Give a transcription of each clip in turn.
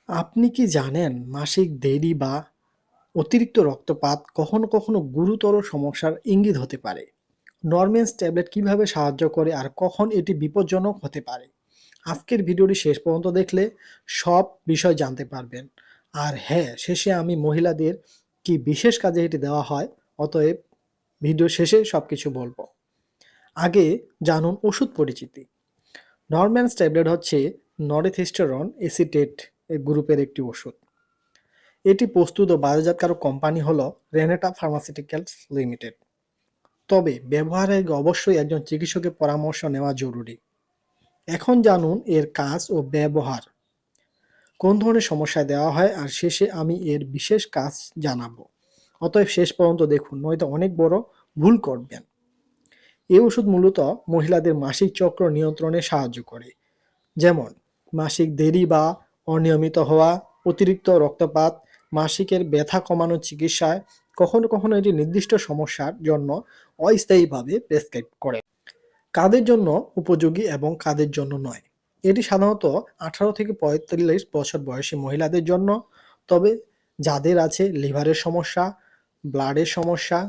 আপনি কি জানেন মাসিক দেরি বা অতিরিক্ত রক্তপাত কখনো কখনো গুরুতর সমস্যার ইঙ্গিত হতে পারে? নরমেন্স ট্যাবলেট কিভাবে সাহায্য করে আর কখন এটি বিপজ্জনক হতে পারে? আজকের ভিডিওটি শেষ পর্যন্ত দেখলে সব বিষয় জানতে পারবেন। আর হ্যাঁ, শেষে আমি মহিলাদের কি বিশেষ কাজে এটি দেওয়া হয়, অতএব ভিডিও শেষে সবকিছু বলবো। আগে জানুন ওষুধ পরিচিতি। নরম্যান্স ট্যাবলেট হচ্ছে নরথিস্টেরন এসিটেট গ্রুপের একটি ওষুধ। এটি প্রস্তুত ও বাজারজাতকারক কোম্পানি হলো রেনেটা ফার্মাসিউটিক্যালস লিমিটেড। তবে ব্যবহারের আগে অবশ্যই একজন চিকিৎসকের পরামর্শ নেওয়া জরুরি। এখন জানুন এর কাজ ও ব্যবহার, কোন ধরনের সমস্যায় দেওয়া হয়, আর শেষে আমি এর বিশেষ কাজ জানাবো। অতএব শেষ পর্যন্ত দেখুন, নয়তো অনেক বড় ভুল করবেন। এই ওষুধ মূলত মহিলাদের মাসিক চক্র নিয়ন্ত্রণে সাহায্য করে, যেমন মাসিক দেরি বা অনিয়মিত হওয়া, অতিরিক্ত রক্তপাত, মাসিকের ব্যথা কমানোর চিকিৎসায়। কখনো কখনো এটি নির্দিষ্ট সমস্যার জন্য অস্থায়ীভাবে প্রেসক্রাইব করে। কাদের জন্য উপযোগী এবং কাদের জন্য নয়? এটি সাধারণত 18 থেকে 45 বছর বয়সী মহিলাদের জন্য। তবে যাদের আছে লিভারের সমস্যা, ব্লাডের সমস্যা,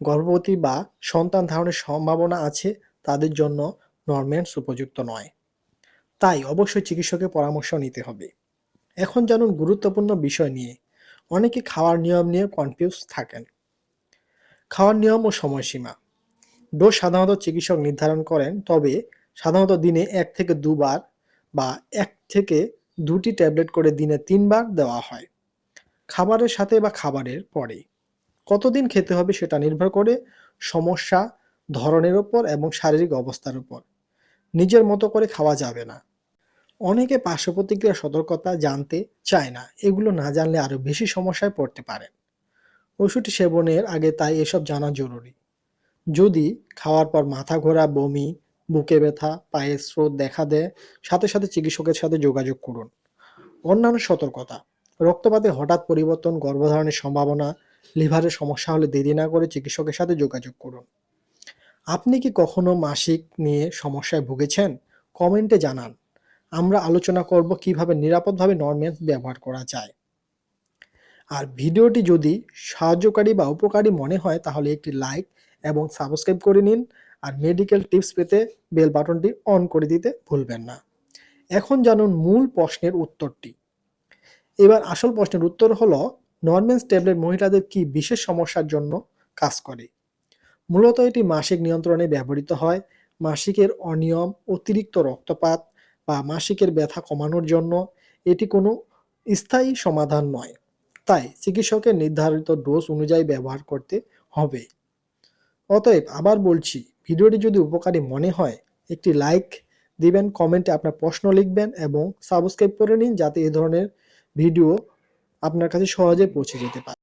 গর্ভবতী বা সন্তান ধারণের সম্ভাবনা আছে, তাদের জন্য নরম্যান্স উপযুক্ত নয়। তাই অবশ্যই চিকিৎসকের পরামর্শ নিতে হবে। এখন জানুন গুরুত্বপূর্ণ বিষয় নিয়ে। অনেকে খাওয়ার নিয়ম নিয়ে কনফিউজ থাকেন। খাওয়ার নিয়ম ও সময়সীমা। ডোজ সাধারণত চিকিৎসক নির্ধারণ করেন, তবে সাধারণত দিনে 1 থেকে 2 বার বা 1 থেকে 2টি ট্যাবলেট করে দিনে 3 বার দেওয়া হয়। খাবারের সাথে বা খাবারের পরে। কতদিন খেতে হবে সেটা নির্ভর করে সমস্যা ধরনের উপর এবং শারীরিক অবস্থার উপর। নিজের মতো করে খাওয়া যাবে না। অনেকে পার্শ্ব প্রতিক্রিয়া সতর্কতা জানতে চায় না, এগুলো না জানলে আরও বেশি সমস্যায় পড়তে পারেন ওষুধটি সেবনের আগে, তাই এসব জানা জরুরি। যদি খাওয়ার পর মাথা ঘোরা, বমি, বুকে ব্যথা, পায়ের স্রোত দেখা দেয়, সাথে সাথে চিকিৎসকের সাথে যোগাযোগ করুন। অন্যান্য সতর্কতা: রক্তপাতে হঠাৎ পরিবর্তন, গর্ভধারণের সম্ভাবনা, লিভারের সমস্যা হলে দেরি না করে চিকিৎসকের সাথে যোগাযোগ করুন। আপনি কি কখনো মাসিক নিয়ে সমস্যায় ভুগেছেন? কমেন্টে জানান। আমরা আলোচনা করব কিভাবে নিরাপদভাবে নরম্যান্স ব্যবহার করা যায়। আর ভিডিওটি যদি সাহায্যকারী বা উপকারী মনে হয় তাহলে একটি লাইক এবং সাবস্ক্রাইব করে নিন। আর মেডিকেল টিপস পেতে বেল বাটনটি অন করে দিতে ভুলবেন না। এখন জানুন মূল প্রশ্নের উত্তরটি। এবার আসল প্রশ্নের উত্তর হলো, নরম্যান্স ট্যাবলেট মহিলাদের কি বিশেষ সমস্যার জন্য কাজ করে? মূলত এটি মাসিক নিয়ন্ত্রণে ব্যবহৃত হয়। মাসিকের অনিয়ম, অতিরিক্ত রক্তপাত বা মাসিকের ব্যথা কমানোর জন্য। এটি কোনো স্থায়ী সমাধান নয়, তাই চিকিৎসকের নির্ধারিত ডোজ অনুযায়ী ব্যবহার করতে হবে। অতএব আবার বলছি, ভিডিওটি যদি উপকারী মনে হয় একটি লাইক দিবেন, কমেন্টে আপনার প্রশ্ন লিখবেন এবং সাবস্ক্রাইব করে নিন, যাতে এই ধরনের ভিডিও আপনার কাছে সহজে পৌঁছে যেতে পারে।